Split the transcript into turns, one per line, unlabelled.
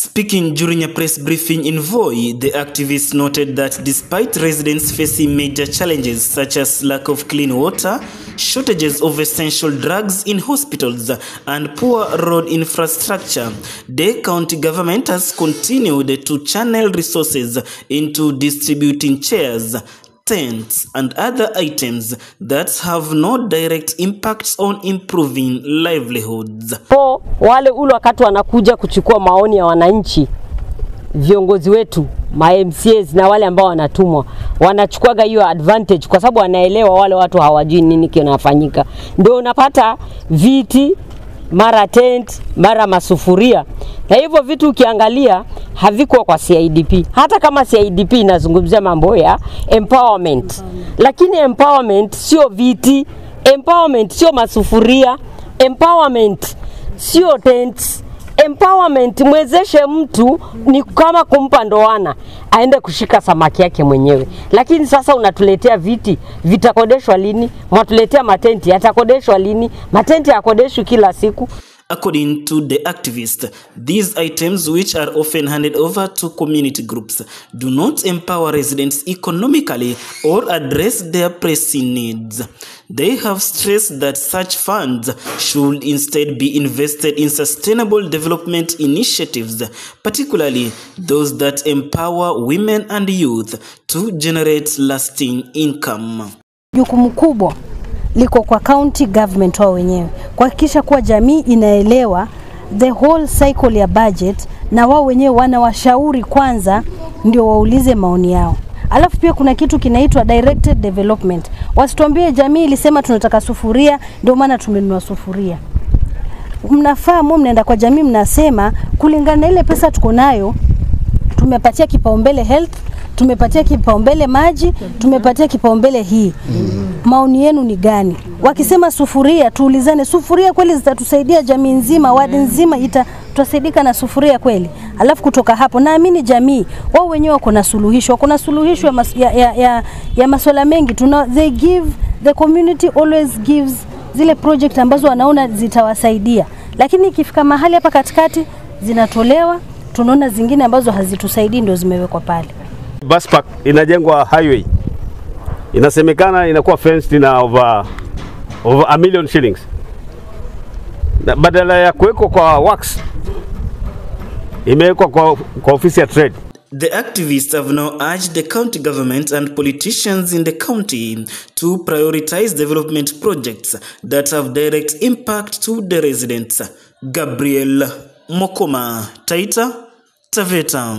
Speaking during a press briefing in Voi, the activists noted that despite residents facing major challenges such as lack of clean water, shortages of essential drugs in hospitals, and poor road infrastructure, the county government has continued to channel resources into distributing chairs, tents, and other items that have no direct impacts on improving livelihoods.
Wale ule wakati wanakuja kuchukua maoni ya wananchi, viongozi wetu, MCAs na wale ambao wanatumwa, wanachukuaga hiyo advantage kwa sababu wanaelewa wale watu hawajui nini kinafanyika. Ndio unapata viti, mara tent, mara masufuria. Na hivyo vitu ukiangalia haviko kwa CIDP. Hata kama CIDP inazungumzia mambo ya empowerment. Lakini empowerment sio viti, empowerment sio masufuria, empowerment sio tents. Empowerment mwezeshe mtu ni kama kumpa ndoana aende kushika samaki yake mwenyewe. Lakini sasa unatuletea viti, vitakodeshwa lini? Mwatuletea matenti, yatakodeshwa lini? Matenti yakodeshwa kila siku.
According to the activists, these items, which are often handed over to community groups, do not empower residents economically or address their pressing needs. They have stressed that such funds should instead be invested in sustainable development initiatives, particularly those that empower women and youth to generate lasting income.
Jukumu kubwa liko kwa county government wao wenyewe kuhakikisha kuwa jamii inaelewa the whole cycle ya budget, na wao wenyewe wanawashauri kwanza ndio waulize maoni yao. Alafu pia kuna kitu kinaitwa directed development. Wasituambie jamii ilisema tunataka sufuria ndio maana tumenunua sufuria. Mnafahamu, mnaenda kwa jamii mnasema kulingana na ile pesa tuko nayo tumepatia kipaumbele health, tumepatia kipaumbele maji, tumepatia kipaumbele hii. Maoni yenu ni gani? Wakisema sufuria, tuulizane sufuria kweli zitatusaidia jamii nzima, wadi nzima itasaidika na sufuria kweli? Alafu kutoka hapo naamini jamii wao wenyewe wako na suluhisho, kuna suluhisho ya masuala mengi. They give, the community always gives zile project ambazo wanaona zitawasaidia. Lakini ikifika mahali hapa katikati zinatolewa, tunaona zingine ambazo hazitusaidii ndio zimewekwa pale.
Bus park inajengwa highway. Inasemekana inakuwa fenced na over 1 million shillings. Badala ya kuwekwa kwa works, imewekwa kwa ofisi ya trade.
The activists have now urged the county government and politicians in the county to prioritize development projects that have direct impact to the residents. Gabriel Mokoma, Taita Taveta.